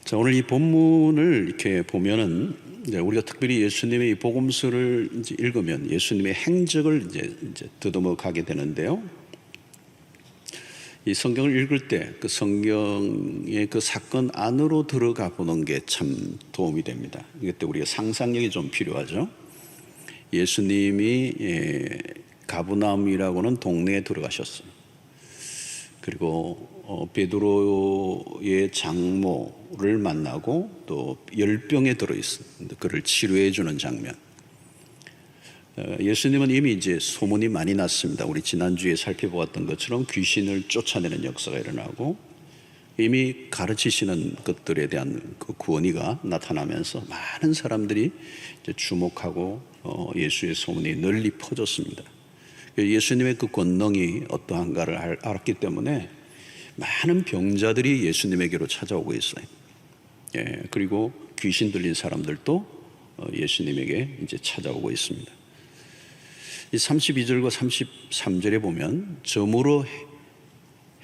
자, 오늘 이 본문을 이렇게 보면은 이제 우리가 특별히 예수님의 이 복음서를 이제 읽으면 예수님의 행적을 이제 더듬어 가게 되는데요. 이 성경을 읽을 때 그 성경의 그 사건 안으로 들어가 보는 게 참 도움이 됩니다. 이때 우리가 상상력이 좀 필요하죠. 예수님이 가브나움이라고는 동네에 들어가셨어요. 그리고 베드로의 장모를 만나고 또 열병에 들어있어요. 그를 치료해 주는 장면. 예수님은 이미 이제 소문이 많이 났습니다. 우리 지난주에 살펴보았던 것처럼 귀신을 쫓아내는 역사가 일어나고 이미 가르치시는 것들에 대한 그 구원이가 나타나면서 많은 사람들이 이제 주목하고 예수의 소문이 널리 퍼졌습니다. 예수님의 그 권능이 어떠한가를 알았기 때문에 많은 병자들이 예수님에게로 찾아오고 있어요. 그리고 귀신 들린 사람들도 예수님에게 이제 찾아오고 있습니다. 이 32절과 33절에 보면 저물어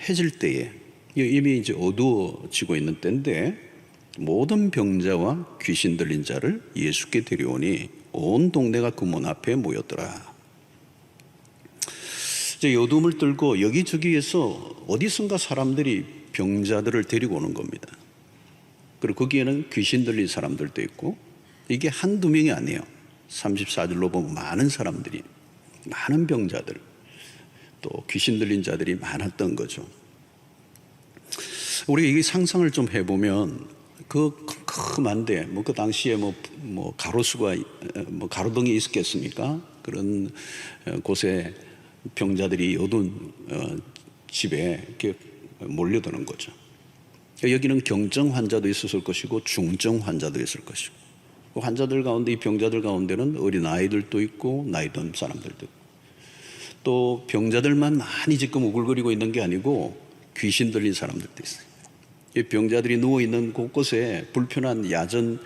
해질 때에 이미 이제 어두워지고 있는 때인데 모든 병자와 귀신 들린 자를 예수께 데려오니 온 동네가 그 문 앞에 모였더라. 이제 어둠을 떨고 여기저기에서 어디선가 사람들이 병자들을 데리고 오는 겁니다. 그리고 거기에는 귀신 들린 사람들도 있고 이게 한두 명이 아니에요. 34절로 보면 많은 사람들이, 많은 병자들, 또 귀신 들린 자들이 많았던 거죠. 우리가 이 상상을 좀 해보면 그 컴컴한데 그 당시에 가로수가 가로등이 있었겠습니까? 그런 곳에 병자들이 어두운 집에 이렇게 몰려드는 거죠. 여기는 경증 환자도 있었을 것이고 중증 환자도 있을 것이고 그 환자들 가운데 이 병자들 가운데는 어린 아이들도 있고 나이 든 사람들도 있고 또 병자들만 많이 지금 우글거리고 있는 게 아니고 귀신 들린 사람들도 있어요. 이 병자들이 누워있는 곳곳에 불편한 야전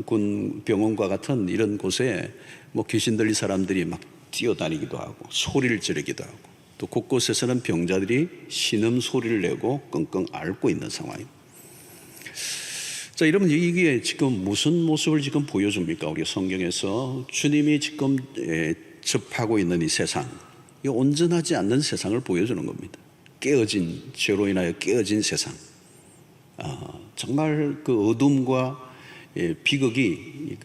군 병원과 같은 이런 곳에 귀신 들린 사람들이 막 뛰어다니기도 하고 소리를 지르기도 하고 또 곳곳에서는 병자들이 신음 소리를 내고 끙끙 앓고 있는 상황입니다. 자, 여러분 이게 지금 무슨 모습을 지금 보여줍니까? 우리 성경에서 주님이 지금 접하고 있는 이 세상, 이 온전하지 않는 세상을 보여주는 겁니다. 깨어진, 죄로 인하여 깨어진 세상. 정말 그 어둠과 비극이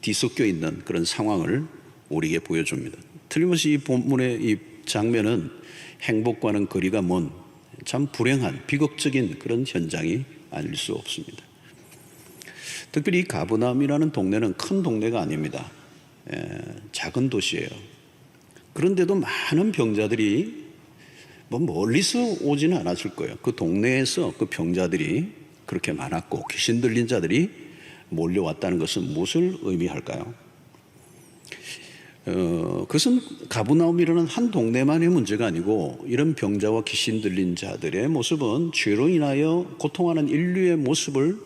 뒤섞여 있는 그런 상황을 우리에게 보여줍니다. 틀림없이 이 본문의 이 장면은 행복과는 거리가 먼 참 불행한 비극적인 그런 현장이 아닐 수 없습니다. 특별히 이 가브나움이라는 동네는 큰 동네가 아닙니다. 작은 도시예요. 그런데도 많은 병자들이 멀리서 오지는 않았을 거예요. 그 동네에서 그 병자들이 그렇게 많았고 귀신 들린 자들이 몰려왔다는 것은 무엇을 의미할까요? 그것은 가브나움이라는 한 동네만의 문제가 아니고 이런 병자와 귀신 들린 자들의 모습은 죄로 인하여 고통하는 인류의 모습을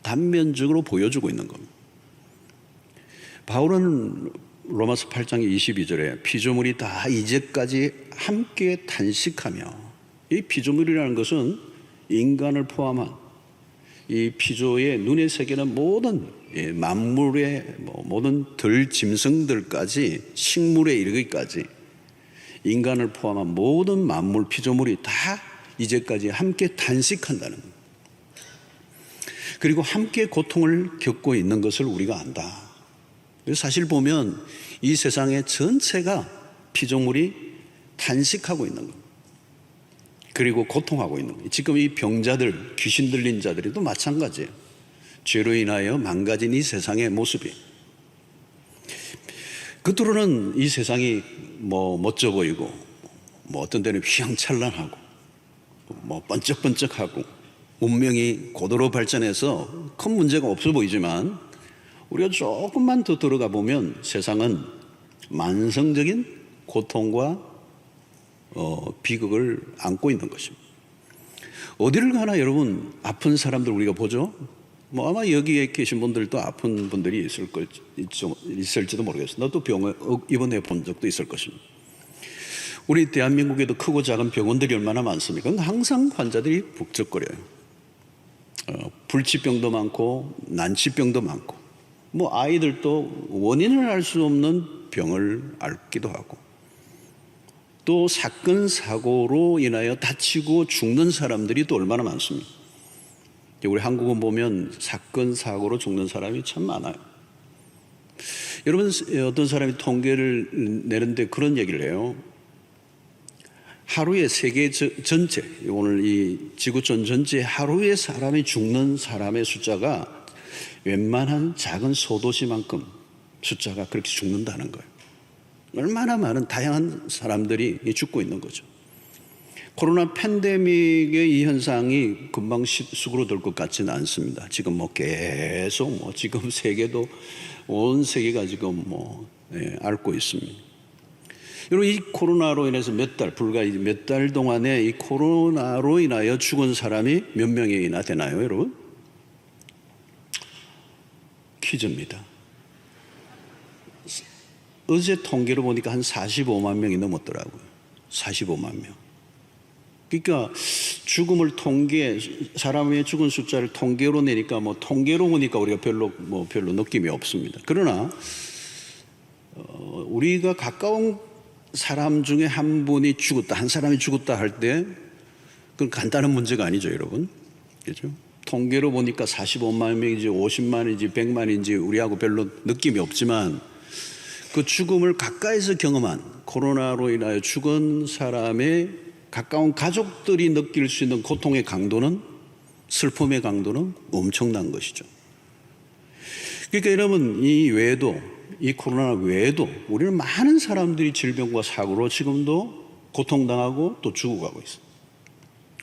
단면적으로 보여주고 있는 겁니다. 바울은 로마서 8장 22절에 피조물이 다 이제까지 함께 탄식하며, 이 피조물이라는 것은 인간을 포함한 이 피조의 눈에 새기는 모든 만물의 모든 들 짐승들까지 식물에 이르기까지 인간을 포함한 모든 만물 피조물이 다 이제까지 함께 탄식한다는 겁니다. 그리고 함께 고통을 겪고 있는 것을 우리가 안다. 사실 보면 이 세상의 전체가 피조물이 탄식하고 있는 겁니다. 그리고 고통하고 있는 거예요. 지금 이 병자들, 귀신 들린 자들이 또 마찬가지예요. 죄로 인하여 망가진 이 세상의 모습이. 겉으로는 이 세상이 멋져 보이고 어떤 때는 휘황찬란하고 번쩍번쩍하고 문명이 고도로 발전해서 큰 문제가 없어 보이지만 우리가 조금만 더 들어가 보면 세상은 만성적인 고통과 비극을 안고 있는 것입니다. 어디를 가나 여러분 아픈 사람들 우리가 보죠. 아마 여기에 계신 분들도 아픈 분들이 있을지도 모르겠어요. 나도 병에 입원해 본 적도 있을 것입니다. 우리 대한민국에도 크고 작은 병원들이 얼마나 많습니까? 항상 환자들이 북적거려요. 불치병도 많고 난치병도 많고 뭐 아이들도 원인을 알 수 없는 병을 앓기도 하고 또 사건 사고로 인하여 다치고 죽는 사람들이 또 얼마나 많습니까? 우리 한국은 보면 사건 사고로 죽는 사람이 참 많아요. 여러분 어떤 사람이 통계를 내는데 그런 얘기를 해요. 하루에 세계 전체 오늘 이 지구촌 전체 하루에 사람이 죽는 사람의 숫자가 웬만한 작은 소도시만큼 숫자가 그렇게 죽는다는 거예요. 얼마나 많은 다양한 사람들이 죽고 있는 거죠. 코로나 팬데믹의 이 현상이 금방 수그러들 것 같지는 않습니다. 지금 뭐 계속 지금 세계도 온 세계가 지금 앓고 있습니다. 여러분 이 코로나로 인해서 불과 몇 달 동안에 이 코로나로 인하여 죽은 사람이 몇 명이나 되나요, 여러분? 퀴즈입니다. 어제 통계로 보니까 한 45만 명이 넘었더라고요. 45만 명. 그러니까 죽음을 사람의 죽은 숫자를 통계로 내니까 통계로 보니까 우리가 별로 느낌이 없습니다. 그러나 우리가 가까운 사람 중에 한 분이 죽었다, 한 사람이 죽었다 할 때 그건 간단한 문제가 아니죠, 여러분. 그렇죠? 통계로 보니까 45만 명인지 50만인지 100만인지 우리하고 별로 느낌이 없지만 그 죽음을 가까이서 경험한 코로나로 인하여 죽은 사람의 가까운 가족들이 느낄 수 있는 고통의 강도는 슬픔의 강도는 엄청난 것이죠. 그러니까 여러분 이 코로나 외에도 우리는 많은 사람들이 질병과 사고로 지금도 고통당하고 또 죽어가고 있어요.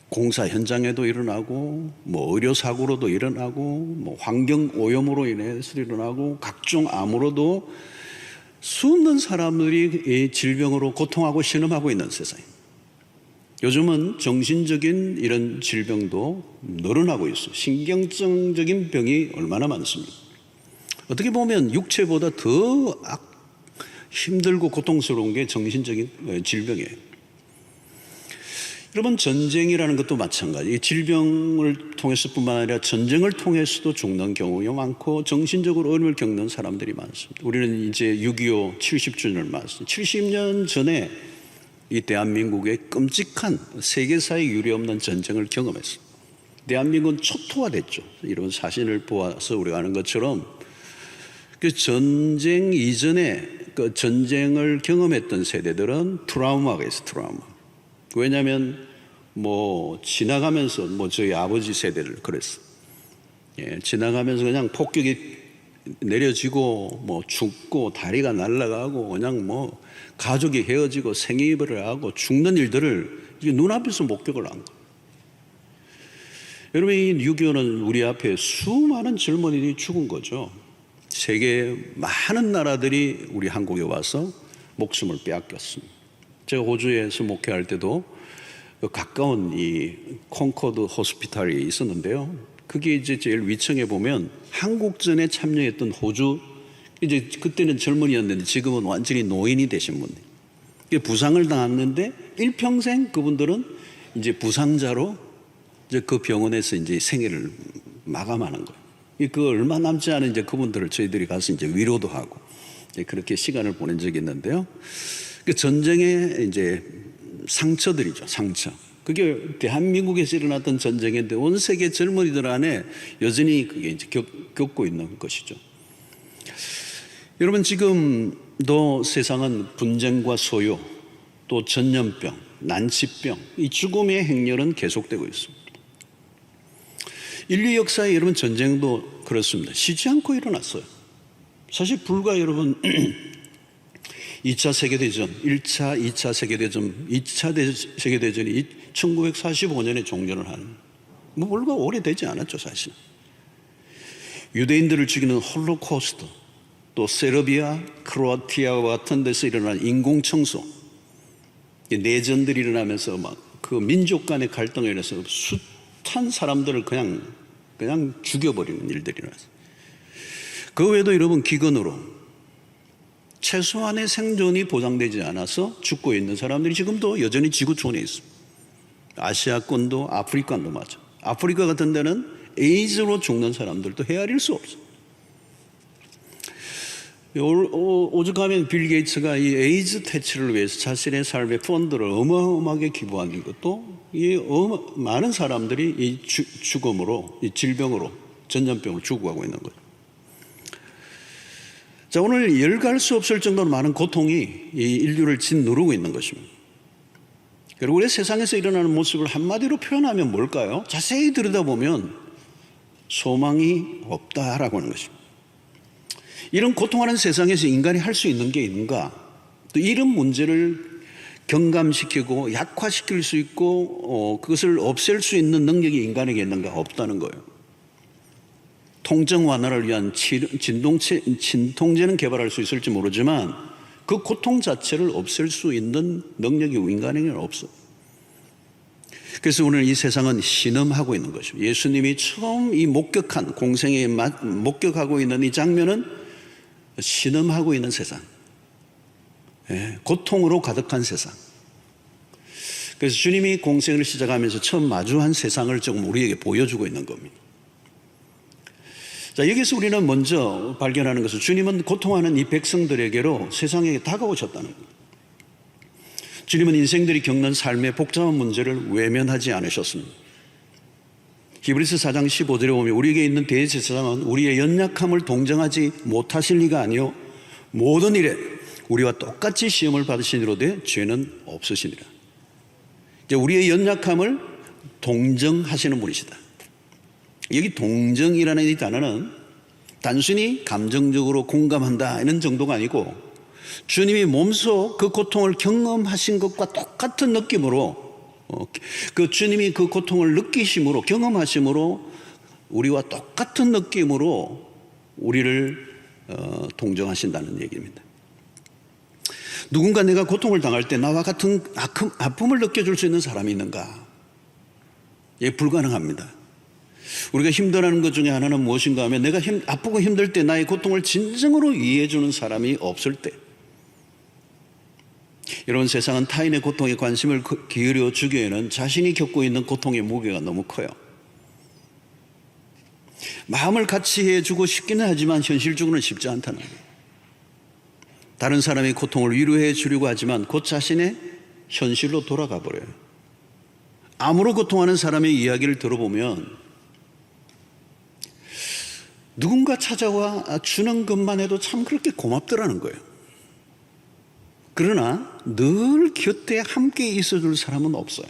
공사 현장에도 일어나고 의료 사고로도 일어나고 환경 오염으로 인해서 일어나고 각종 암으로도 수없는 사람들이 이 질병으로 고통하고 신음하고 있는 세상입니다. 요즘은 정신적인 이런 질병도 늘어나고 있어요. 신경증적인 병이 얼마나 많습니까? 어떻게 보면 육체보다 더 힘들고 고통스러운 게 정신적인 질병이에요. 여러분 전쟁이라는 것도 마찬가지. 질병을 통해서뿐만 아니라 전쟁을 통해서도 죽는 경우가 많고 정신적으로 어려움을 겪는 사람들이 많습니다. 우리는 이제 6.25 70주년을 맞았습니다. 70년 전에 이 대한민국의 끔찍한 세계사에 유례없는 전쟁을 경험했습니다. 대한민국은 초토화됐죠. 이런 사진을 보아서 우리가 아는 것처럼 그 전쟁 이전에 그 전쟁을 경험했던 세대들은 트라우마가 있어요. 트라우마. 왜냐하면 지나가면서 저희 아버지 세대를 그랬어. 지나가면서 그냥 폭격이 내려지고 죽고 다리가 날아가고 그냥 가족이 헤어지고 생이별을 하고 죽는 일들을 눈앞에서 목격을 한 거예요. 여러분 이 6.25는 우리 앞에 수많은 젊은이들이 죽은 거죠. 세계 많은 나라들이 우리 한국에 와서 목숨을 빼앗겼습니다. 제가 호주에서 목회할 때도 가까운 이 콩코드 호스피탈이 있었는데요. 그게 이제 제일 위층에 보면 한국전에 참여했던 호주, 이제 그때는 젊은이였는데 지금은 완전히 노인이 되신 분들. 부상을 당했는데 일평생 그분들은 이제 부상자로 이제 그 병원에서 이제 생애를 마감하는 거예요. 그 얼마 남지 않은 이제 그분들을 저희들이 가서 이제 위로도 하고 이제 그렇게 시간을 보낸 적이 있는데요. 그 전쟁의 이제 상처들이죠, 상처. 그게 대한민국에서 일어났던 전쟁인데 온 세계 젊은이들 안에 여전히 그게 이제 겪고 있는 것이죠. 여러분 지금도 세상은 분쟁과 소요, 또 전염병, 난치병, 이 죽음의 행렬은 계속되고 있습니다. 인류 역사에 여러분 전쟁도 그렇습니다. 쉬지 않고 일어났어요. 사실 불과 여러분 2차 세계대전, 1차, 2차 세계대전, 2차 세계대전이 1945년에 종전을 한, 불과 오래되지 않았죠, 사실. 유대인들을 죽이는 홀로코스트, 또 세르비아, 크로아티아와 같은 데서 일어난 인공청소, 내전들이 일어나면서 그 민족 간의 갈등에 인해서 숱한 사람들을 그냥 죽여버리는 일들이 일어났어요. 그 외에도 여러분 기근으로 최소한의 생존이 보장되지 않아서 죽고 있는 사람들이 지금도 여전히 지구촌에 있습니다. 아시아권도 아프리카도 맞아. 아프리카 같은 데는 에이즈로 죽는 사람들도 헤아릴 수 없어. 오죽하면 빌 게이츠가 이 에이즈 퇴치를 위해서 자신의 삶의 펀드를 어마어마하게 기부하는 것도 많은 사람들이 이 죽음으로, 이 질병으로, 전염병으로 죽어가고 있는 거예요. 자, 오늘 열갈 수 없을 정도로 많은 고통이 이 인류를 짓누르고 있는 것입니다. 그리고 우리 세상에서 일어나는 모습을 한마디로 표현하면 뭘까요? 자세히 들여다보면 소망이 없다라고 하는 것입니다. 이런 고통하는 세상에서 인간이 할 수 있는 게 있는가? 또 이런 문제를 경감시키고 약화시킬 수 있고 그것을 없앨 수 있는 능력이 인간에게 있는가? 없다는 거예요. 통증 완화를 위한 진통제는 개발할 수 있을지 모르지만 그 고통 자체를 없앨 수 있는 능력이 인간에게는 없어. 그래서 오늘 이 세상은 신음하고 있는 것입니다. 예수님이 처음 이 목격한 공생에 목격하고 있는 이 장면은 신음하고 있는 세상, 고통으로 가득한 세상. 그래서 주님이 공생을 시작하면서 처음 마주한 세상을 조금 우리에게 보여주고 있는 겁니다. 자, 여기서 우리는 먼저 발견하는 것은 주님은 고통하는 이 백성들에게로 세상에 다가오셨다는 거예요. 주님은 인생들이 겪는 삶의 복잡한 문제를 외면하지 않으셨습니다. 히브리서 4장 15절에 보면 우리에게 있는 대제사장은 우리의 연약함을 동정하지 못하실 리가 아니요 모든 일에 우리와 똑같이 시험을 받으시니로되 죄는 없으시니라. 이제 우리의 연약함을 동정하시는 분이시다. 여기 동정이라는 이 단어는 단순히 감정적으로 공감한다 이런 정도가 아니고 주님이 몸소 그 고통을 경험하신 것과 똑같은 느낌으로 그 주님이 그 고통을 느끼심으로 경험하심으로 우리와 똑같은 느낌으로 우리를 동정하신다는 얘기입니다. 누군가 내가 고통을 당할 때 나와 같은 아픔을 느껴줄 수 있는 사람이 있는가? 예, 불가능합니다. 우리가 힘들어하는 것 중에 하나는 무엇인가 하면 내가 아프고 힘들 때 나의 고통을 진정으로 이해해 주는 사람이 없을 때. 여러분, 세상은 타인의 고통에 관심을 기울여 주기에는 자신이 겪고 있는 고통의 무게가 너무 커요. 마음을 같이 해주고 싶기는 하지만 현실적으로는 쉽지 않다는 거예요. 다른 사람의 고통을 위로해 주려고 하지만 곧 자신의 현실로 돌아가 버려요. 암으로 고통하는 사람의 이야기를 들어보면 누군가 찾아와 주는 것만 해도 참 그렇게 고맙더라는 거예요. 그러나 늘 곁에 함께 있어줄 사람은 없어요.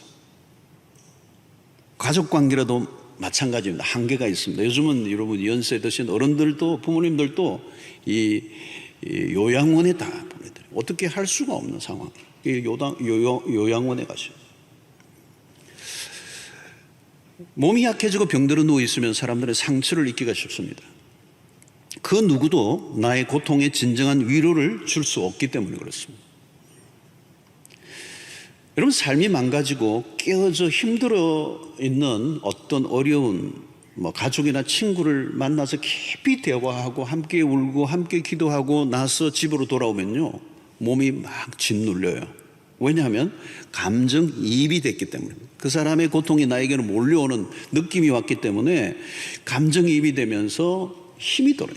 가족관계라도 마찬가지입니다. 한계가 있습니다. 요즘은 여러분 연세 드신 어른들도 부모님들도 이 요양원에 다 보내드려요. 어떻게 할 수가 없는 상황. 요양원에 가셔요. 몸이 약해지고 병들어 누워 있으면 사람들은 상처를 입기가 쉽습니다. 그 누구도 나의 고통에 진정한 위로를 줄 수 없기 때문에 그렇습니다. 여러분, 삶이 망가지고 깨어져 힘들어 있는 어떤 어려운 가족이나 친구를 만나서 깊이 대화하고 함께 울고 함께 기도하고 나서 집으로 돌아오면요, 몸이 막 짓눌려요. 왜냐하면 감정이입이 됐기 때문에, 그 사람의 고통이 나에게는 몰려오는 느낌이 왔기 때문에 감정이입이 되면서 힘이 들어요.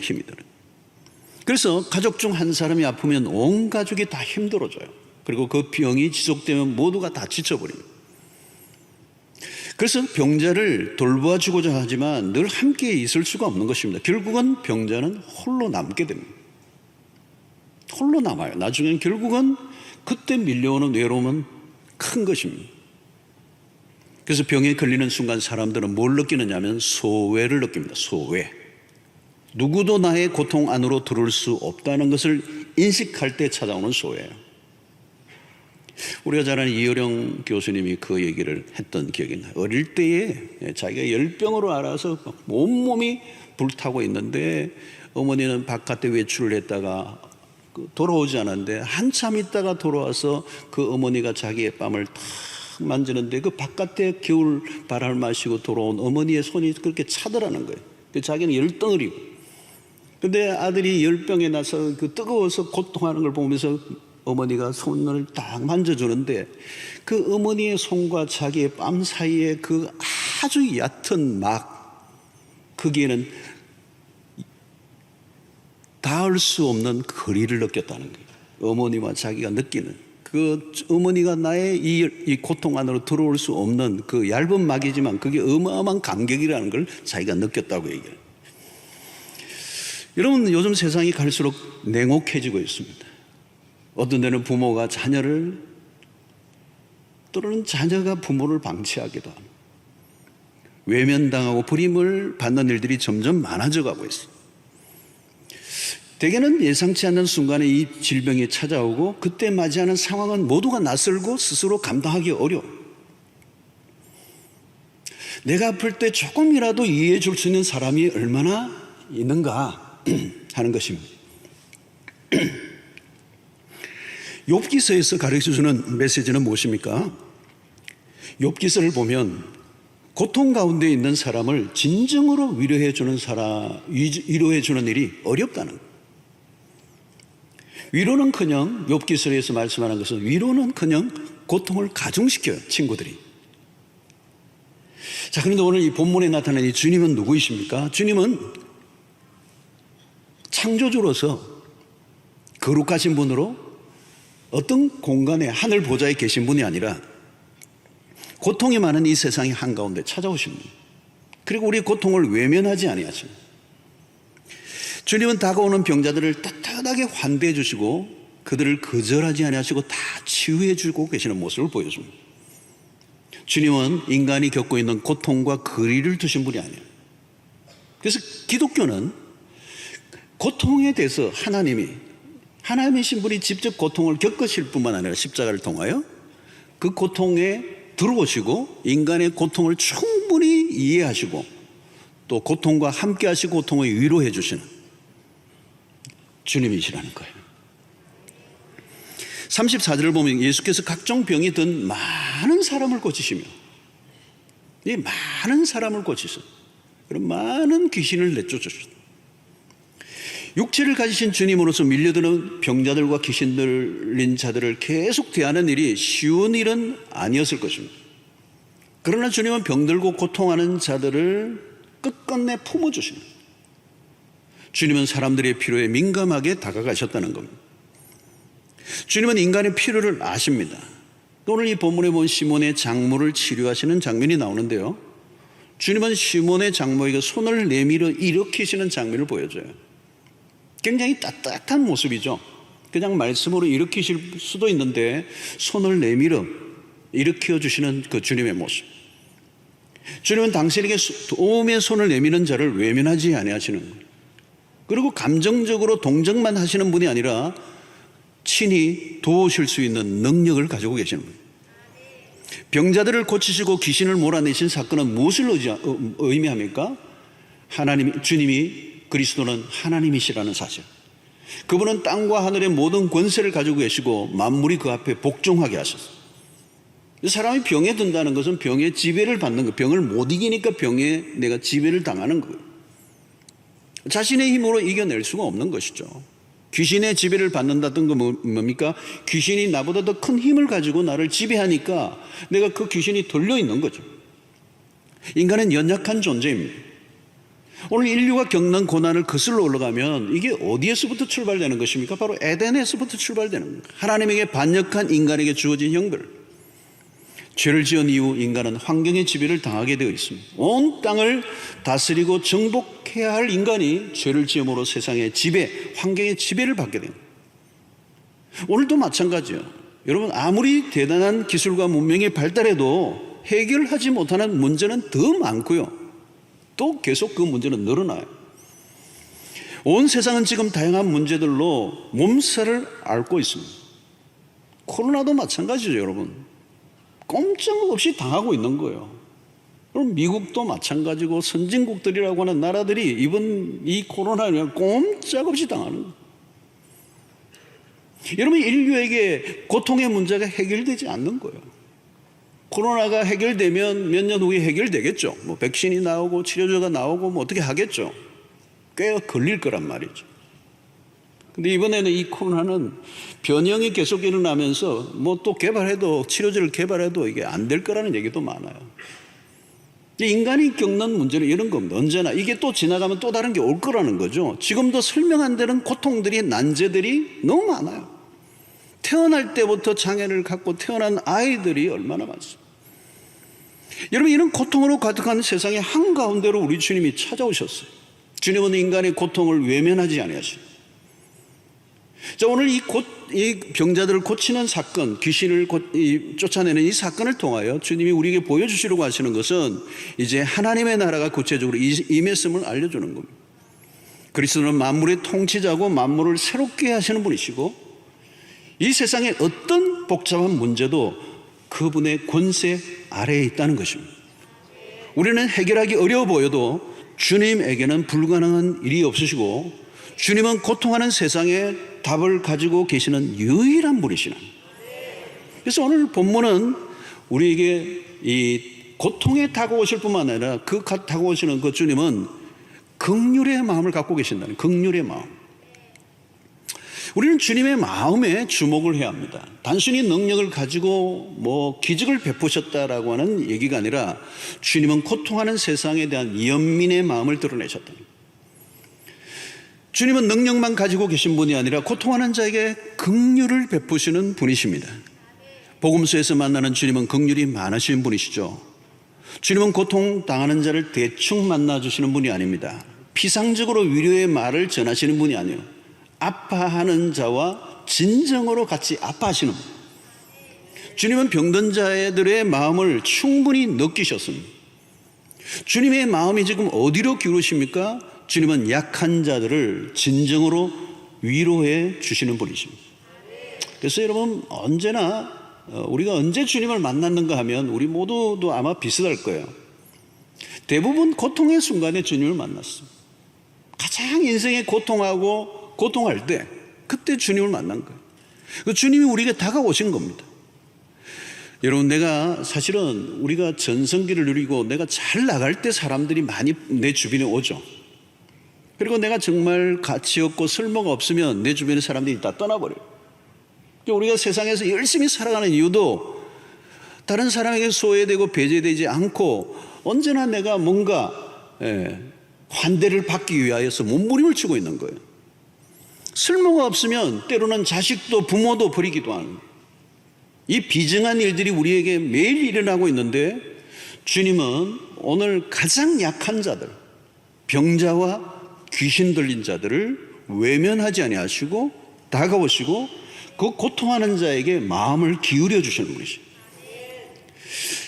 그래서 가족 중 한 사람이 아프면 온 가족이 다 힘들어져요. 그리고 그 병이 지속되면 모두가 다 지쳐버립니다. 그래서 병자를 돌봐주고자 하지만 늘 함께 있을 수가 없는 것입니다. 결국은 병자는 홀로 남게 됩니다. 홀로 남아요. 나중엔 결국은 그때 밀려오는 외로움은 큰 것입니다. 그래서 병에 걸리는 순간 사람들은 뭘 느끼느냐 하면 소외를 느낍니다. 소외. 누구도 나의 고통 안으로 들어올 수 없다는 것을 인식할 때 찾아오는 소외예요. 우리가 잘 아는 이효령 교수님이 그 얘기를 했던 기억이 나요. 어릴 때에 자기가 열병으로 알아서 온몸이 불타고 있는데 어머니는 바깥에 외출을 했다가 돌아오지 않았는데 한참 있다가 돌아와서 그 어머니가 자기의 뺨을 탁 만지는데 그 바깥에 겨울 바람을 마시고 돌아온 어머니의 손이 그렇게 차더라는 거예요. 자기는 열덩어리고. 근데 아들이 열병에 나서 그 뜨거워서 고통하는 걸 보면서 어머니가 손을 딱 만져주는데 그 어머니의 손과 자기의 뺨 사이에 그 아주 얕은 막, 거기에는 닿을 수 없는 거리를 느꼈다는 거예요. 어머니와 자기가 느끼는 그 어머니가 나의 이 고통 안으로 들어올 수 없는 그 얇은 막이지만 그게 어마어마한 간격이라는 걸 자기가 느꼈다고 얘기해요. 여러분, 요즘 세상이 갈수록 냉혹해지고 있습니다. 어떤 데는 부모가 자녀를, 또는 자녀가 부모를 방치하기도 합니다. 외면당하고 버림을 받는 일들이 점점 많아져 가고 있어요. 대개는 예상치 않는 순간에 이 질병이 찾아오고 그때 맞이하는 상황은 모두가 낯설고 스스로 감당하기 어려워. 내가 아플 때 조금이라도 이해해 줄 수 있는 사람이 얼마나 있는가 하는 것입니다. 욥기서에서 가르쳐주는 메시지는 무엇입니까? 욥기서를 보면 고통 가운데 있는 사람을 진정으로 위로해 주는 일이 어렵다는 거예요. 위로는커녕, 욥기서에서 말씀하는 것은 위로는커녕 고통을 가중시켜요, 친구들이. 자, 그런데 오늘 이 본문에 나타난 이 주님은 누구이십니까? 주님은 창조주로서 거룩하신 분으로 어떤 공간에 하늘 보좌에 계신 분이 아니라 고통이 많은 이 세상의 한가운데 찾아오신 분, 그리고 우리의 고통을 외면하지 아니하십니다. 주님은 다가오는 병자들을 따뜻하게 환대해 주시고 그들을 거절하지 아니하시고 다 치유해 주고 계시는 모습을 보여줍니다. 주님은 인간이 겪고 있는 고통과 거리를 두신 분이 아니에요. 그래서 기독교는 고통에 대해서 하나님이신 분이 직접 고통을 겪으실 뿐만 아니라 십자가를 통하여 그 고통에 들어오시고 인간의 고통을 충분히 이해하시고 또 고통과 함께 하시고 고통을 위로해 주시는 주님이시라는 거예요. 34절을 보면 예수께서 각종 병이 든 많은 사람을 고치시며, 이 많은 사람을 고치셔, 그런 많은 귀신을 내쫓으셨다. 육체를 가지신 주님으로서 밀려드는 병자들과 귀신 들린 자들을 계속 대하는 일이 쉬운 일은 아니었을 것입니다. 그러나 주님은 병들고 고통하는 자들을 끝끝내 품어주시는 거예요. 주님은 사람들의 필요에 민감하게 다가가셨다는 겁니다. 주님은 인간의 필요를 아십니다. 오늘 이 본문에 본 시몬의 장모를 치료하시는 장면이 나오는데요, 주님은 시몬의 장모에게 손을 내밀어 일으키시는 장면을 보여줘요. 굉장히 따뜻한 모습이죠. 그냥 말씀으로 일으키실 수도 있는데 손을 내밀어 일으켜 주시는 그 주님의 모습. 주님은 당신에게 도움의 손을 내미는 자를 외면하지 아니하시는 거예요. 그리고 감정적으로 동정만 하시는 분이 아니라 친히 도우실 수 있는 능력을 가지고 계시는 거예요. 병자들을 고치시고 귀신을 몰아내신 사건은 무엇을 의미합니까? 주님이 그리스도는 하나님이시라는 사실. 그분은 땅과 하늘의 모든 권세를 가지고 계시고 만물이 그 앞에 복종하게 하셨어요. 사람이 병에 든다는 것은 병의 지배를 받는 거예요. 병을 못 이기니까 병에 내가 지배를 당하는 거예요. 자신의 힘으로 이겨낼 수가 없는 것이죠. 귀신의 지배를 받는다던 건 뭡니까? 귀신이 나보다 더 큰 힘을 가지고 나를 지배하니까 내가 그 귀신이 들려 있는 거죠. 인간은 연약한 존재입니다. 오늘 인류가 겪는 고난을 거슬러 올라가면 이게 어디에서부터 출발되는 것입니까? 바로 에덴에서부터 출발되는 거예요. 하나님에게 반역한 인간에게 주어진 형벌. 죄를 지은 이후 인간은 환경의 지배를 당하게 되어 있습니다. 온 땅을 다스리고 정복해야 할 인간이 죄를 지음으로 세상의 지배, 환경의 지배를 받게 됩니다. 오늘도 마찬가지예요. 여러분, 아무리 대단한 기술과 문명이 발달해도 해결하지 못하는 문제는 더 많고요, 또 계속 그 문제는 늘어나요. 온 세상은 지금 다양한 문제들로 몸살을 앓고 있습니다. 코로나도 마찬가지죠, 여러분. 꼼짝없이 당하고 있는 거예요. 그럼 미국도 마찬가지고 선진국들이라고 하는 나라들이 이번 이 코로나를 꼼짝없이 당하는 거예요. 여러분, 인류에게 고통의 문제가 해결되지 않는 거예요. 코로나가 해결되면 몇 년 후에 해결되겠죠. 뭐 백신이 나오고 치료제가 나오고 뭐 어떻게 하겠죠. 꽤 걸릴 거란 말이죠. 근데 이번에는 이 코로나는 변형이 계속 일어나면서 뭐 또 개발해도, 치료제를 개발해도 이게 안 될 거라는 얘기도 많아요. 인간이 겪는 문제는 이런 겁니다. 언제나 이게 또 지나가면 또 다른 게 올 거라는 거죠. 지금도 설명 안 되는 고통들이, 난제들이 너무 많아요. 태어날 때부터 장애를 갖고 태어난 아이들이 얼마나 많습니까? 여러분, 이런 고통으로 가득한 세상의 한가운데로 우리 주님이 찾아오셨어요. 주님은 인간의 고통을 외면하지 아니하십니다. 자, 오늘 이 병자들을 고치는 사건, 귀신을 쫓아내는 이 사건을 통하여 주님이 우리에게 보여주시려고 하시는 것은 이제 하나님의 나라가 구체적으로 임했음을 알려주는 겁니다. 그리스도는 만물의 통치자고 만물을 새롭게 하시는 분이시고, 이 세상의 어떤 복잡한 문제도 그분의 권세 아래에 있다는 것입니다. 우리는 해결하기 어려워 보여도 주님에게는 불가능한 일이 없으시고, 주님은 고통하는 세상에 답을 가지고 계시는 유일한 분이시라. 그래서 오늘 본문은 우리에게 이 고통에 다가오실 뿐만 아니라 그 다가오시는 그 주님은 긍휼의 마음을 갖고 계신다는, 긍휼의 마음. 우리는 주님의 마음에 주목을 해야 합니다. 단순히 능력을 가지고 뭐 기적을 베푸셨다라고 하는 얘기가 아니라 주님은 고통하는 세상에 대한 연민의 마음을 드러내셨다. 주님은 능력만 가지고 계신 분이 아니라 고통하는 자에게 긍휼을 베푸시는 분이십니다. 복음서에서 만나는 주님은 긍휼이 많으신 분이시죠. 주님은 고통당하는 자를 대충 만나주시는 분이 아닙니다. 피상적으로 위로의 말을 전하시는 분이 아니에요. 아파하는 자와 진정으로 같이 아파하시는 분. 주님은 병든 자들의 마음을 충분히 느끼셨습니다. 주님의 마음이 지금 어디로 기울으십니까? 주님은 약한 자들을 진정으로 위로해 주시는 분이십니다. 그래서 여러분, 언제나 우리가 언제 주님을 만났는가 하면 우리 모두도 아마 비슷할 거예요. 대부분 고통의 순간에 주님을 만났습니다. 가장 인생에 고통할 때, 그때 주님을 만난 거예요. 그 주님이 우리에게 다가오신 겁니다. 여러분, 내가 사실은 우리가 전성기를 누리고 내가 잘 나갈 때 사람들이 많이 내 주변에 오죠. 그리고 내가 정말 가치 없고 쓸모가 없으면 내 주변의 사람들이 다 떠나버려요. 우리가 세상에서 열심히 살아가는 이유도 다른 사람에게 소외되고 배제되지 않고 언제나 내가 뭔가 환대를 받기 위하여서 몸부림을 치고 있는 거예요. 쓸모가 없으면 때로는 자식도 부모도 버리기도 하는, 이 비정한 일들이 우리에게 매일 일어나고 있는데, 주님은 오늘 가장 약한 자들, 병자와 귀신 들린 자들을 외면하지 아니하시고 다가오시고 그 고통하는 자에게 마음을 기울여 주시는 분이시죠.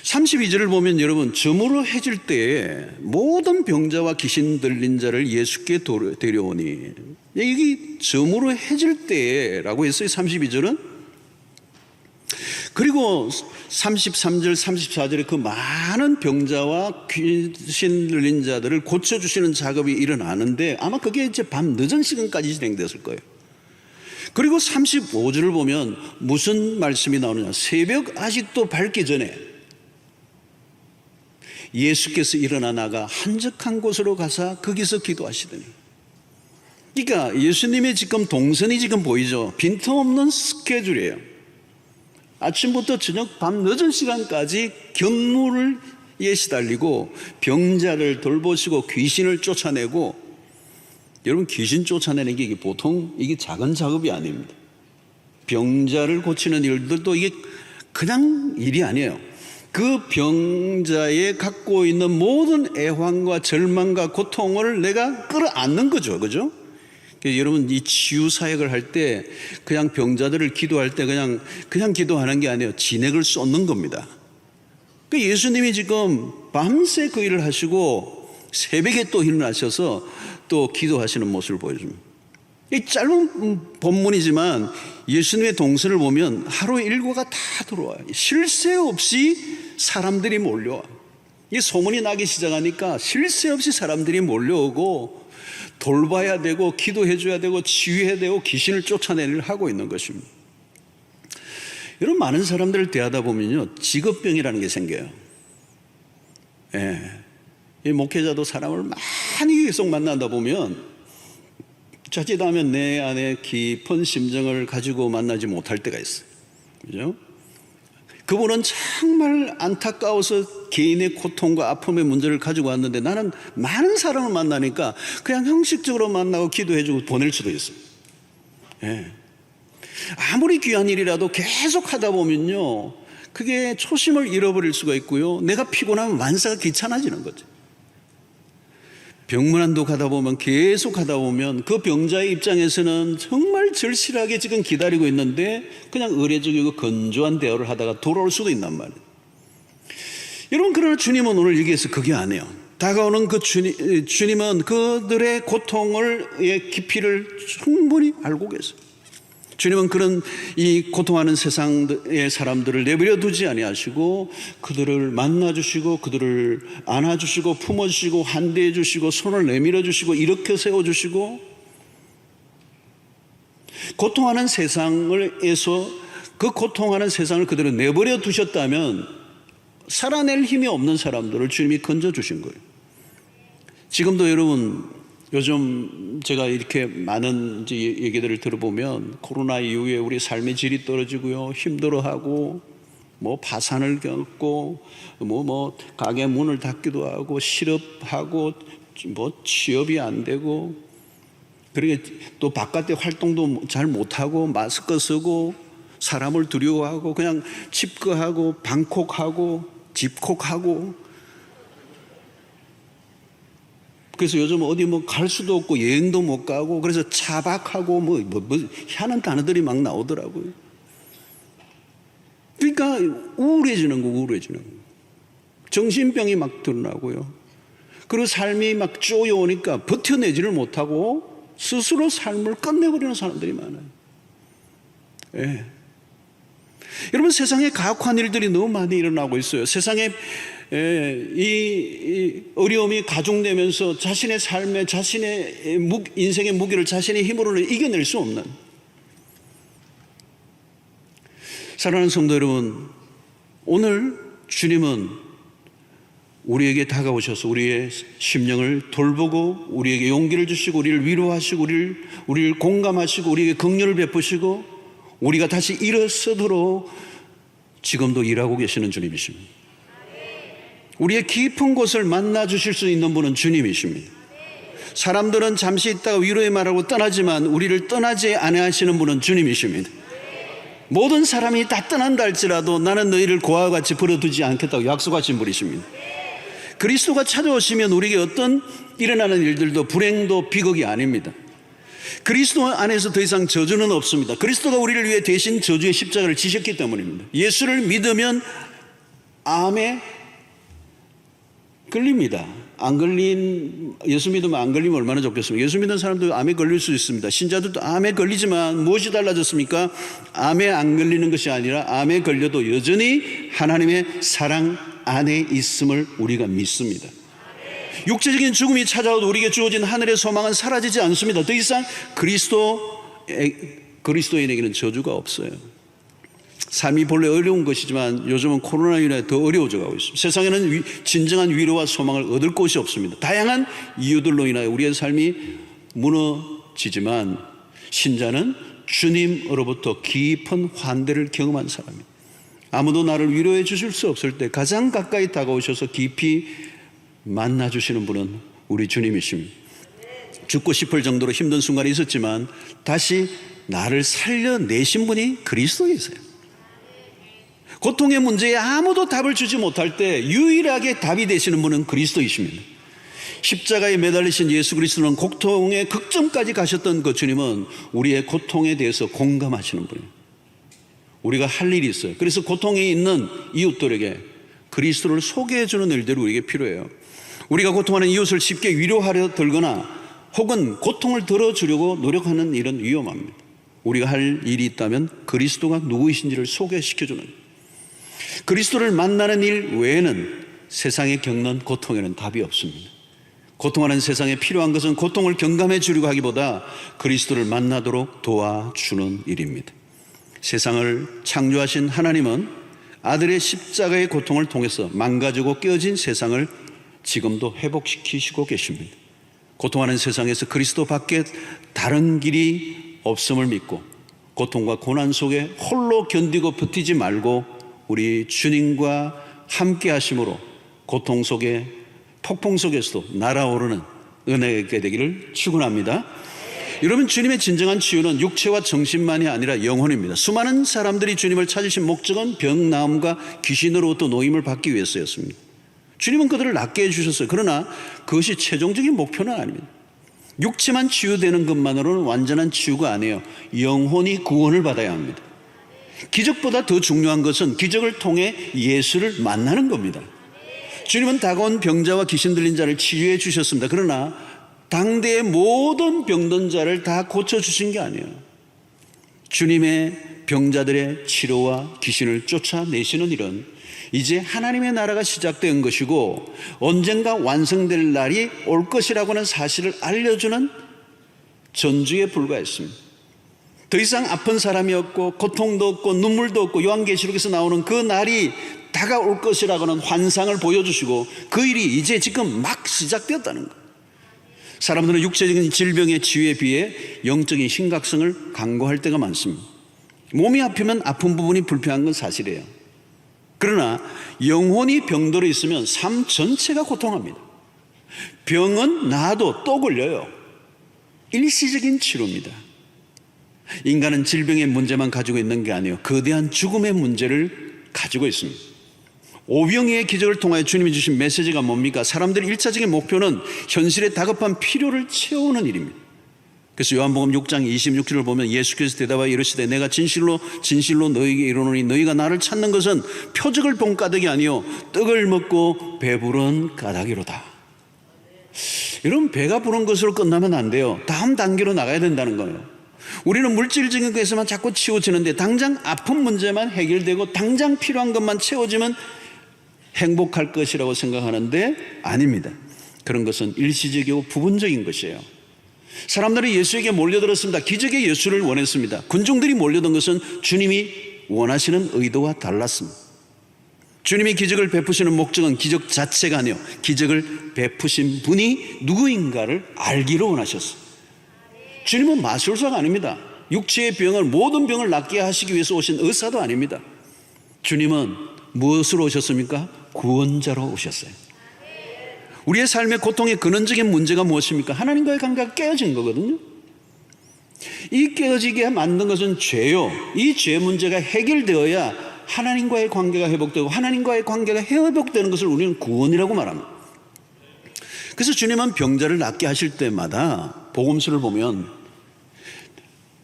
32절을 보면 여러분, 저물어 해질 때에 모든 병자와 귀신 들린 자를 예수께 데려오니, 이게 저물어 해질 때라고 했어요. 32절은. 그리고 33절, 34절에 그 많은 병자와 귀신 들린 자들을 고쳐주시는 작업이 일어나는데 아마 그게 이제 밤 늦은 시간까지 진행됐을 거예요. 그리고 35절을 보면 무슨 말씀이 나오느냐. 새벽 아직도 밝기 전에 예수께서 일어나 나가 한적한 곳으로 가서 거기서 기도하시더니. 그러니까 예수님의 지금 동선이 지금 보이죠. 빈틈없는 스케줄이에요. 아침부터 저녁 밤 늦은 시간까지 경무에 시달리고 병자를 돌보시고 귀신을 쫓아내고, 여러분, 귀신 쫓아내는 게 이게 보통 이게 작은 작업이 아닙니다. 병자를 고치는 일들도 이게 그냥 일이 아니에요. 그 병자에 갖고 있는 모든 애환과 절망과 고통을 내가 끌어안는 거죠. 그죠? 여러분, 이 치유 사역을 할 때 그냥 병자들을 기도할 때 그냥 기도하는 게 아니에요. 진액을 쏟는 겁니다. 그 예수님이 지금 밤새 그 일을 하시고 새벽에 또 일어나셔서 또 기도하시는 모습을 보여줍니다. 이 짧은 본문이지만 예수님의 동선을 보면 하루에 일과가 다 들어와요. 쉴 새 없이 사람들이 몰려와. 이 소문이 나기 시작하니까 쉴 새 없이 사람들이 몰려오고 돌봐야 되고 기도해 줘야 되고 치유해야 되고 귀신을 쫓아내는 일을 하고 있는 것입니다. 이런 많은 사람들을 대하다 보면요, 직업병이라는 게 생겨요. 이 목회자도 사람을 많이 계속 만나다 보면 자칫하면 내 안에 깊은 심정을 가지고 만나지 못할 때가 있어요. 그죠? 그분은 정말 안타까워서 개인의 고통과 아픔의 문제를 가지고 왔는데 나는 많은 사람을 만나니까 그냥 형식적으로 만나고 기도해주고 보낼 수도 있어요. 예. 아무리 귀한 일이라도 계속 하다 보면요, 그게 초심을 잃어버릴 수가 있고요, 내가 피곤하면 만사가 귀찮아지는 거죠. 병문안도 가다 보면, 계속 하다 보면 그 병자의 입장에서는 정말 절실하게 지금 기다리고 있는데 그냥 의례적이고 건조한 대화를 하다가 돌아올 수도 있단 말이에요. 여러분, 그러나 주님은 오늘 여기에서 그게 아니에요. 다가오는 그 주님은 그들의 고통의 깊이를 충분히 알고 계세요. 주님은 그런 이 고통하는 세상의 사람들을 내버려 두지 아니하시고 그들을 만나주시고 그들을 안아주시고 품어주시고 환대해 주시고 손을 내밀어 주시고 일으켜 세워주시고, 고통하는 세상에서 그 고통하는 세상을 그대로 내버려 두셨다면 살아낼 힘이 없는 사람들을 주님이 건져주신 거예요. 지금도 여러분, 요즘 제가 이렇게 많은 얘기들을 들어보면 코로나 이후에 우리 삶의 질이 떨어지고요, 힘들어하고 뭐 파산을 겪고 뭐 가게 문을 닫기도 하고 실업하고 뭐 취업이 안 되고, 그러게 또 바깥에 활동도 잘 못하고 마스크 쓰고 사람을 두려워하고 그냥 집거하고 방콕하고 집콕하고, 그래서 요즘 어디 뭐 갈 수도 없고 여행도 못 가고, 그래서 차박하고 뭐 희한한 단어들이 막 나오더라고요. 그러니까 우울해지는 거, 우울해지는 거. 정신병이 막 드러나고요. 그리고 삶이 막 쪼여오니까 버텨내지를 못하고 스스로 삶을 끝내버리는 사람들이 많아요. 예. 여러분, 세상에 가혹한 일들이 너무 많이 일어나고 있어요. 세상에 이 어려움이 가중되면서 자신의 삶에, 자신의 인생의 무게를 자신의 힘으로는 이겨낼 수 없는, 사랑하는 성도 여러분, 오늘 주님은 우리에게 다가오셔서 우리의 심령을 돌보고 우리에게 용기를 주시고 우리를 위로하시고 우리를 공감하시고 우리에게 긍휼을 베푸시고 우리가 다시 일어서도록 지금도 일하고 계시는 주님이십니다. 우리의 깊은 곳을 만나 주실 수 있는 분은 주님이십니다. 사람들은 잠시 있다가 위로의 말하고 떠나지만 우리를 떠나지 아니하시는 분은 주님이십니다. 모든 사람이 다 떠난다 할지라도 나는 너희를 고아와 같이 버려두지 않겠다고 약속하신 분이십니다. 그리스도가 찾아오시면 우리에게 어떤 일어나는 일들도 불행도 비극이 아닙니다. 그리스도 안에서 더 이상 저주는 없습니다. 그리스도가 우리를 위해 대신 저주의 십자가를 지셨기 때문입니다. 예수를 믿으면 암에 걸립니다. 예수 믿으면 안 걸리면 얼마나 좋겠습니까? 예수 믿는 사람도 암에 걸릴 수 있습니다. 신자들도 암에 걸리지만 무엇이 달라졌습니까? 암에 안 걸리는 것이 아니라 암에 걸려도 여전히 하나님의 사랑 안에 있음을 우리가 믿습니다. 육체적인 죽음이 찾아와도 우리에게 주어진 하늘의 소망은 사라지지 않습니다. 더 이상 그리스도인에게는 저주가 없어요. 삶이 본래 어려운 것이지만 요즘은 코로나로 인해 더 어려워져 가고 있습니다. 세상에는 진정한 위로와 소망을 얻을 곳이 없습니다. 다양한 이유들로 인하여 우리의 삶이 무너지지만 신자는 주님으로부터 깊은 환대를 경험한 사람입니다. 아무도 나를 위로해 주실 수 없을 때 가장 가까이 다가오셔서 깊이 만나주시는 분은 우리 주님이십니다. 죽고 싶을 정도로 힘든 순간이 있었지만 다시 나를 살려내신 분이 그리스도이세요. 고통의 문제에 아무도 답을 주지 못할 때 유일하게 답이 되시는 분은 그리스도이십니다. 십자가에 매달리신 예수 그리스도는 고통의 극점까지 가셨던 그 주님은 우리의 고통에 대해서 공감하시는 분이에요. 우리가 할 일이 있어요. 그래서 고통에 있는 이웃들에게 그리스도를 소개해 주는 일들이 우리에게 필요해요. 우리가 고통하는 이웃을 쉽게 위로하려 들거나 혹은 고통을 덜어주려고 노력하는 일은 위험합니다. 우리가 할 일이 있다면 그리스도가 누구이신지를 소개시켜주는, 그리스도를 만나는 일 외에는 세상에 겪는 고통에는 답이 없습니다. 고통하는 세상에 필요한 것은 고통을 경감해 주려고 하기보다 그리스도를 만나도록 도와주는 일입니다. 세상을 창조하신 하나님은 아들의 십자가의 고통을 통해서 망가지고 깨어진 세상을 지금도 회복시키시고 계십니다. 고통하는 세상에서 그리스도 밖에 다른 길이 없음을 믿고 고통과 고난 속에 홀로 견디고 버티지 말고 우리 주님과 함께 하심으로 고통 속에 폭풍 속에서도 날아오르는 은혜가 있게 되기를 축원합니다. 여러분, 주님의 진정한 치유는 육체와 정신만이 아니라 영혼입니다. 수많은 사람들이 주님을 찾으신 목적은 병 나음과 귀신으로부터 노임을 받기 위해서였습니다. 주님은 그들을 낫게 해주셨어요. 그러나 그것이 최종적인 목표는 아닙니다. 육체만 치유되는 것만으로는 완전한 치유가 아니에요. 영혼이 구원을 받아야 합니다. 기적보다 더 중요한 것은 기적을 통해 예수를 만나는 겁니다. 주님은 다가온 병자와 귀신 들린 자를 치유해 주셨습니다. 그러나 당대의 모든 병든 자를 다 고쳐주신 게 아니에요. 주님의 병자들의 치료와 귀신을 쫓아내시는 일은 이제 하나님의 나라가 시작된 것이고 언젠가 완성될 날이 올 것이라고 하는 사실을 알려주는 전주에 불과했습니다. 더 이상 아픈 사람이 없고 고통도 없고 눈물도 없고 요한계시록에서 나오는 그 날이 다가올 것이라고 하는 환상을 보여주시고 그 일이 이제 지금 막 시작되었다는 거예요. 사람들은 육체적인 질병의 치유에 비해 영적인 심각성을 간과할 때가 많습니다. 몸이 아프면 아픈 부분이 불편한 건 사실이에요. 그러나 영혼이 병들어 있으면 삶 전체가 고통합니다. 병은 나아도 또 걸려요. 일시적인 치료입니다. 인간은 질병의 문제만 가지고 있는 게 아니에요. 거대한 죽음의 문제를 가지고 있습니다. 오병이의 기적을 통하여 주님이 주신 메시지가 뭡니까? 사람들의 1차적인 목표는 현실의 다급한 필요를 채우는 일입니다. 그래서 요한복음 6장 26절을 보면 예수께서 대답하여 이르시되 내가 진실로 진실로 너희에게 이르노니 너희가 나를 찾는 것은 표적을 본 까닭이 아니요 떡을 먹고 배부른 까닭이로다. 여러분, 배가 부른 것으로 끝나면 안 돼요. 다음 단계로 나가야 된다는 거예요. 우리는 물질적인 것에서만 자꾸 치우치는데 당장 아픈 문제만 해결되고 당장 필요한 것만 채워지면 행복할 것이라고 생각하는데 아닙니다. 그런 것은 일시적이고 부분적인 것이에요. 사람들이 예수에게 몰려들었습니다. 기적의 예수를 원했습니다. 군중들이 몰려든 것은 주님이 원하시는 의도와 달랐습니다. 주님이 기적을 베푸시는 목적은 기적 자체가 아니요 기적을 베푸신 분이 누구인가를 알기로 원하셨어요. 주님은 마술사가 아닙니다. 육체의 병을 모든 병을 낫게 하시기 위해서 오신 의사도 아닙니다. 주님은 무엇으로 오셨습니까? 구원자로 오셨어요. 우리의 삶의 고통의 근원적인 문제가 무엇입니까? 하나님과의 관계가 깨어진 거거든요. 이 깨어지게 만든 것은 죄요. 이 죄 문제가 해결되어야 하나님과의 관계가 회복되고 하나님과의 관계가 회복되는 것을 우리는 구원이라고 말합니다. 그래서 주님은 병자를 낫게 하실 때마다 복음서를 보면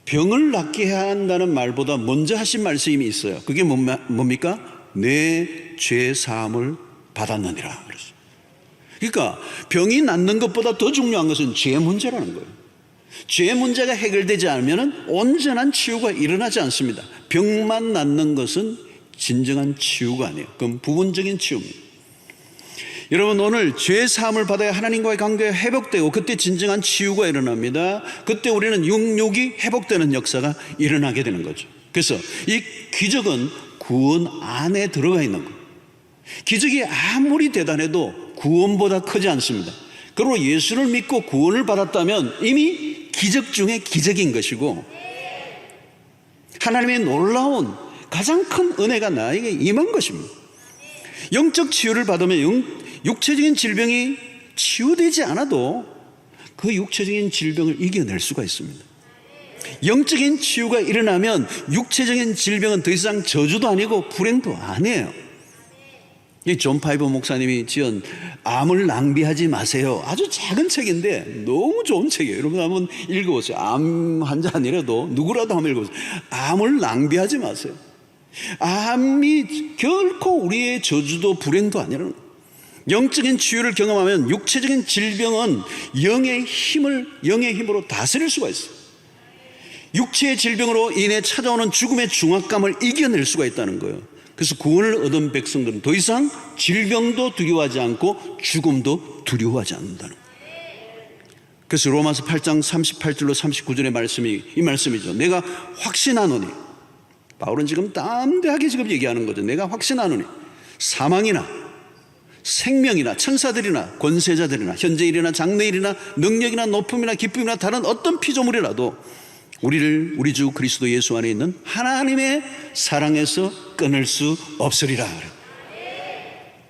병을 낫게 해야 한다는 말보다 먼저 하신 말씀이 있어요. 그게 뭡니까? 내 죄 사함을 받았느니라. 그러니까 병이 낫는 것보다 더 중요한 것은 죄 문제라는 거예요. 죄 문제가 해결되지 않으면 온전한 치유가 일어나지 않습니다. 병만 낫는 것은 진정한 치유가 아니에요. 그건 부분적인 치유입니다. 여러분, 오늘 죄 사함을 받아야 하나님과의 관계가 회복되고 그때 진정한 치유가 일어납니다. 그때 우리는 육육이 회복되는 역사가 일어나게 되는 거죠. 그래서 이 기적은 구원 안에 들어가 있는 거예요. 기적이 아무리 대단해도 구원보다 크지 않습니다. 그리고 예수를 믿고 구원을 받았다면 이미 기적 중에 기적인 것이고 하나님의 놀라운 가장 큰 은혜가 나에게 임한 것입니다. 영적 치유를 받으면 육체적인 질병이 치유되지 않아도 그 육체적인 질병을 이겨낼 수가 있습니다. 영적인 치유가 일어나면 육체적인 질병은 더 이상 저주도 아니고 불행도 아니에요. 이 존 파이버 목사님이 지은 암을 낭비하지 마세요. 아주 작은 책인데 너무 좋은 책이에요. 여러분 한번 읽어보세요. 암 환자 아니라도 누구라도 한번 읽어보세요. 암을 낭비하지 마세요. 암이 결코 우리의 저주도 불행도 아니라는 거예요. 영적인 치유를 경험하면 육체적인 질병은 영의 힘으로 다스릴 수가 있어요. 육체의 질병으로 인해 찾아오는 죽음의 중압감을 이겨낼 수가 있다는 거예요. 그래서 구원을 얻은 백성들은 더 이상 질병도 두려워하지 않고 죽음도 두려워하지 않는다는 거예요. 그래서 로마서 8장 38절로 39절의 말씀이 이 말씀이죠. 내가 확신하노니, 바울은 지금 담대하게 지금 얘기하는 거죠. 내가 확신하노니 사망이나 생명이나 천사들이나 권세자들이나 현재일이나 장래일이나 능력이나 높음이나 기쁨이나 다른 어떤 피조물이라도 우리를 우리 주 그리스도 예수 안에 있는 하나님의 사랑에서 끊을 수 없으리라.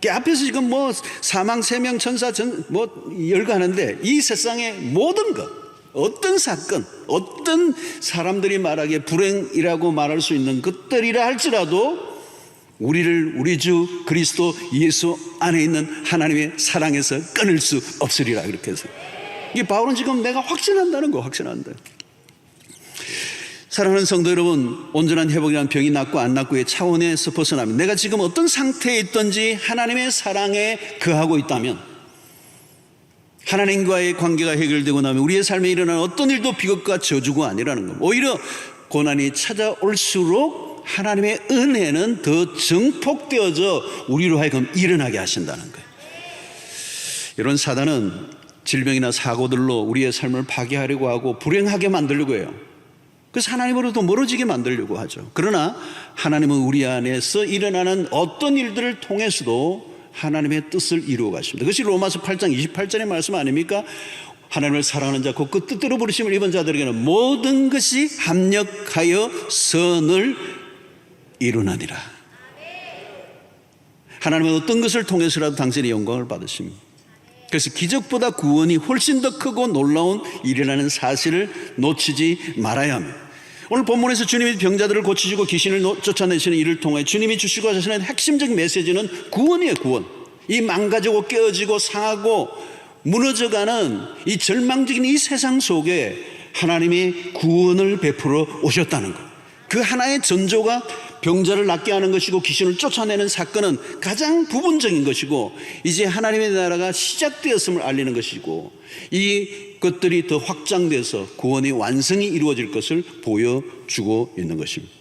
그 앞에서 지금 뭐 사망, 생명, 천사, 뭐 열거하는데 이 세상의 모든 것, 어떤 사건, 어떤 사람들이 말하기에 불행이라고 말할 수 있는 것들이라 할지라도 우리를 우리 주 그리스도 예수 안에 있는 하나님의 사랑에서 끊을 수 없으리라. 그렇게 해서 이 바울은 지금 내가 확신한다는 거, 확신한다. 사랑하는 성도 여러분, 온전한 회복이란 병이 낫고 안 낫고의 차원에서 벗어나면 내가 지금 어떤 상태에 있든지 하나님의 사랑에 거하고 있다면, 하나님과의 관계가 해결되고 나면 우리의 삶에 일어나는 어떤 일도 비극과 저주가 아니라는 겁니다. 오히려 고난이 찾아올수록 하나님의 은혜는 더 증폭되어져 우리로 하여금 일어나게 하신다는 거예요. 이런 사단은 질병이나 사고들로 우리의 삶을 파괴하려고 하고 불행하게 만들려고 해요. 그래서 하나님으로부터 멀어지게 만들려고 하죠. 그러나 하나님은 우리 안에서 일어나는 어떤 일들을 통해서도 하나님의 뜻을 이루어 가십니다. 그것이 로마서 8장 28절의 말씀 아닙니까? 하나님을 사랑하는 자 곧 그 뜻대로 부르심을 입은 자들에게는 모든 것이 합력하여 선을 이루나니라. 하나님은 어떤 것을 통해서라도 당신의 영광을 받으십니다. 그래서 기적보다 구원이 훨씬 더 크고 놀라운 일이라는 사실을 놓치지 말아야 합니다. 오늘 본문에서 주님이 병자들을 고치시고 귀신을 쫓아내시는 일을 통해 주님이 주시고 하시는 핵심적인 메시지는 구원이에요. 구원. 이 망가지고 깨어지고 상하고 무너져가는 이 절망적인 이 세상 속에 하나님이 구원을 베풀어 오셨다는 것. 그 하나의 전조가 병자를 낫게 하는 것이고 귀신을 쫓아내는 사건은 가장 부분적인 것이고, 이제 하나님의 나라가 시작되었음을 알리는 것이고, 이 것들이 더 확장돼서 구원의 완성이 이루어질 것을 보여주고 있는 것입니다.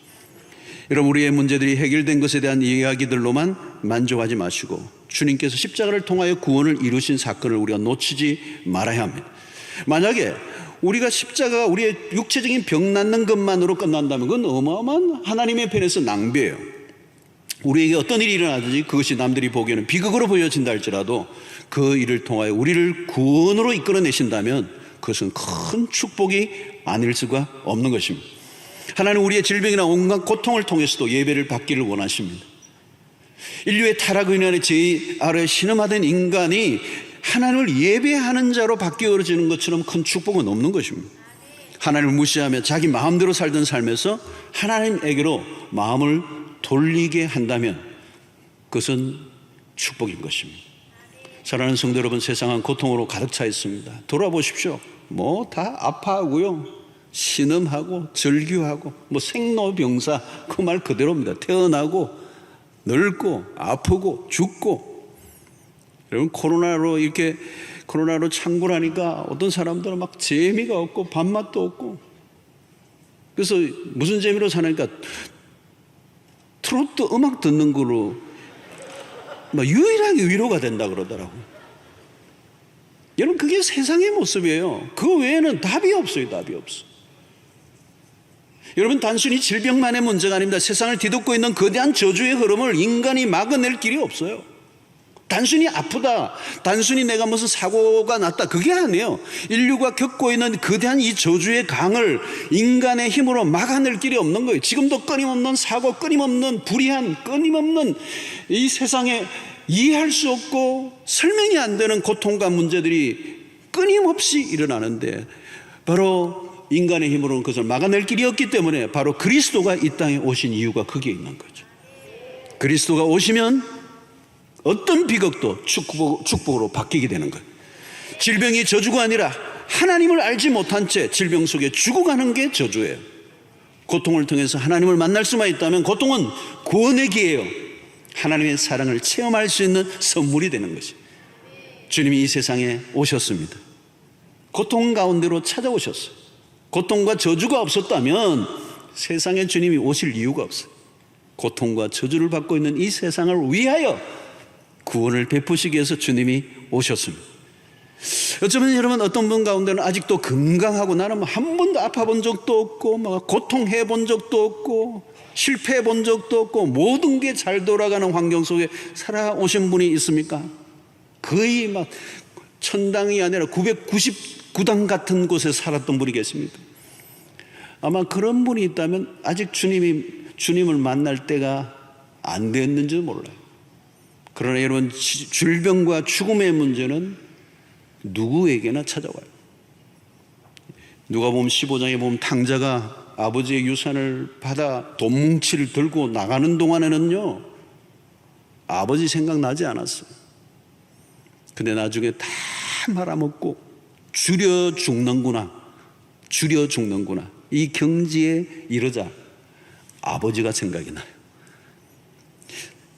여러분, 우리의 문제들이 해결된 것에 대한 이야기들로만 만족하지 마시고 주님께서 십자가를 통하여 구원을 이루신 사건을 우리가 놓치지 말아야 합니다. 만약에 우리가 십자가가 우리의 육체적인 병 낫는 것만으로 끝난다면 그건 어마어마한 하나님의 편에서 낭비예요. 우리에게 어떤 일이 일어나든지 그것이 남들이 보기에는 비극으로 보여진다 할지라도 그 일을 통하여 우리를 구원으로 이끌어내신다면 그것은 큰 축복이 아닐 수가 없는 것입니다. 하나님은 우리의 질병이나 온갖 고통을 통해서도 예배를 받기를 원하십니다. 인류의 타락으로 인해 죄 아래 신음하던 인간이 하나님을 예배하는 자로 바뀌어지는 것처럼 큰 축복은 없는 것입니다. 하나님을 무시하며 자기 마음대로 살던 삶에서 하나님에게로 마음을 돌리게 한다면 그것은 축복인 것입니다. 사랑하는 성도 여러분, 세상은 고통으로 가득 차 있습니다. 돌아보십시오. 뭐 다 아파하고요, 신음하고 절규하고 뭐 생로병사 그 말 그대로입니다. 태어나고 늙고 아프고 죽고. 여러분, 코로나로 창궐하니까 어떤 사람들은 막 재미가 없고 밥맛도 없고, 그래서 무슨 재미로 사니까 트로트 음악 듣는 거로 막 유일하게 위로가 된다 그러더라고요. 여러분, 그게 세상의 모습이에요. 그 외에는 답이 없어요. 답이 없어. 여러분, 단순히 질병만의 문제가 아닙니다. 세상을 뒤덮고 있는 거대한 저주의 흐름을 인간이 막아낼 길이 없어요. 단순히 아프다, 단순히 내가 무슨 사고가 났다, 그게 아니에요. 인류가 겪고 있는 거대한 이 저주의 강을 인간의 힘으로 막아낼 길이 없는 거예요. 지금도 끊임없는 사고, 끊임없는 불의한, 끊임없는 이 세상에 이해할 수 없고 설명이 안 되는 고통과 문제들이 끊임없이 일어나는데, 바로 인간의 힘으로는 그것을 막아낼 길이 없기 때문에 바로 그리스도가 이 땅에 오신 이유가 거기에 있는 거죠. 그리스도가 오시면 어떤 비극도 축복으로 바뀌게 되는 거예요. 질병이 저주가 아니라 하나님을 알지 못한 채 질병 속에 죽어가는 게 저주예요. 고통을 통해서 하나님을 만날 수만 있다면 고통은 구원의 기회예요. 하나님의 사랑을 체험할 수 있는 선물이 되는 것이. 주님이 이 세상에 오셨습니다. 고통 가운데로 찾아오셨어요. 고통과 저주가 없었다면 세상에 주님이 오실 이유가 없어요. 고통과 저주를 받고 있는 이 세상을 위하여 구원을 베푸시기 위해서 주님이 오셨습니다. 어쩌면 여러분, 어떤 분 가운데는 아직도 건강하고 나는 한 번도 아파본 적도 없고 막 고통해 본 적도 없고 실패해 본 적도 없고 모든 게 잘 돌아가는 환경 속에 살아오신 분이 있습니까? 거의 막 천당이 아니라 999당 같은 곳에 살았던 분이 계십니까? 아마 그런 분이 있다면 아직 주님을 만날 때가 안 됐는지 몰라요. 그러나 여러분, 질병과 죽음의 문제는 누구에게나 찾아와요. 누가복음 15장에 보면 탕자가 아버지의 유산을 받아 돈 뭉치를 들고 나가는 동안에는요, 아버지 생각나지 않았어요. 근데 나중에 다 말아먹고 줄여 죽는구나, 줄여 죽는구나, 이 경지에 이르자 아버지가 생각이 나요.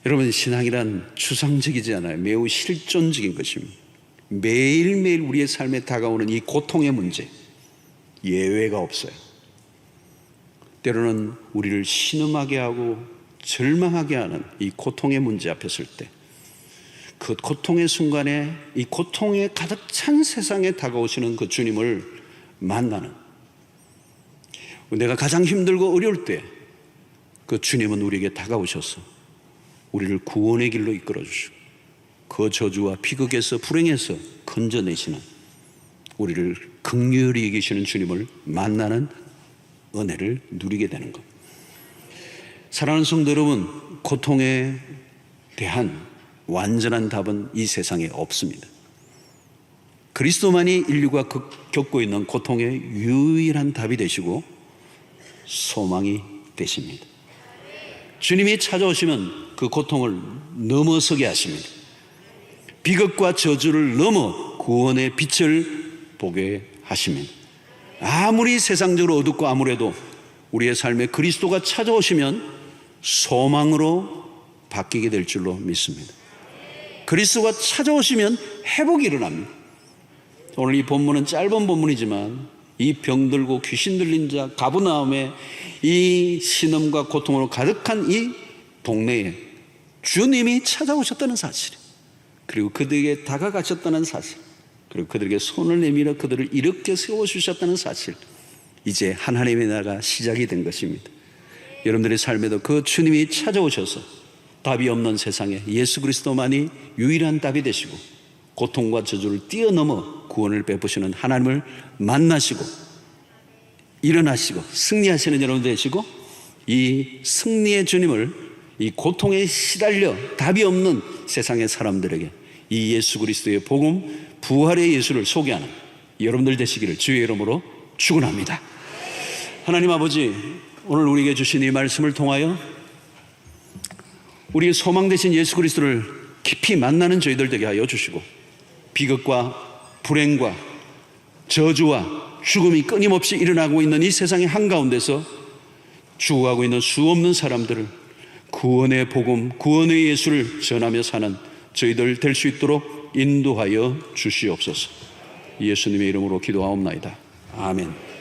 여러분, 신앙이란 추상적이지 않아요. 매우 실존적인 것입니다. 매일매일 우리의 삶에 다가오는 이 고통의 문제, 예외가 없어요. 때로는 우리를 신음하게 하고 절망하게 하는 이 고통의 문제 앞에 설 때, 그 고통의 순간에 이 고통에 가득 찬 세상에 다가오시는 그 주님을 만나는, 내가 가장 힘들고 어려울 때 그 주님은 우리에게 다가오셔서 우리를 구원의 길로 이끌어 주시고 그 저주와 비극에서, 불행에서 건져내시는, 우리를 긍휼히 여기시는 주님을 만나는 은혜를 누리게 되는 것. 사랑하는 성도 여러분, 고통에 대한 완전한 답은 이 세상에 없습니다. 그리스도만이 인류가 겪고 있는 고통의 유일한 답이 되시고 소망이 되십니다. 주님이 찾아오시면 그 고통을 넘어서게 하십니다. 비극과 저주를 넘어 구원의 빛을 보게 하십니다. 아무리 세상적으로 어둡고 암울해도 우리의 삶에 그리스도가 찾아오시면 소망으로 바뀌게 될 줄로 믿습니다. 그리스도가 찾아오시면 회복이 일어납니다. 오늘 이 본문은 짧은 본문이지만 이 병들고 귀신 들린 자 가버나움에 이 신음과 고통으로 가득한 이 동네에 주님이 찾아오셨다는 사실, 그리고 그들에게 다가가셨다는 사실, 그리고 그들에게 손을 내밀어 그들을 일으켜 세워주셨다는 사실, 이제 하나님의 나라가 시작이 된 것입니다. 여러분들의 삶에도 그 주님이 찾아오셔서 답이 없는 세상에 예수 그리스도만이 유일한 답이 되시고 고통과 저주를 뛰어넘어 구원을 베푸시는 하나님을 만나시고 일어나시고 승리하시는 여러분 되시고, 이 승리의 주님을 이 고통에 시달려 답이 없는 세상의 사람들에게 이 예수 그리스도의 복음, 부활의 예수를 소개하는 여러분들 되시기를 주의 이름으로 축원합니다. 하나님 아버지, 오늘 우리에게 주신 이 말씀을 통하여 우리의 소망 되신 예수 그리스도를 깊이 만나는 저희들 되게 하여 주시고, 비극과 불행과 저주와 죽음이 끊임없이 일어나고 있는 이 세상의 한가운데서 죽어가고 있는 수 없는 사람들을 구원의 복음, 구원의 예수를 전하며 사는 저희들 될 수 있도록 인도하여 주시옵소서. 예수님의 이름으로 기도하옵나이다. 아멘.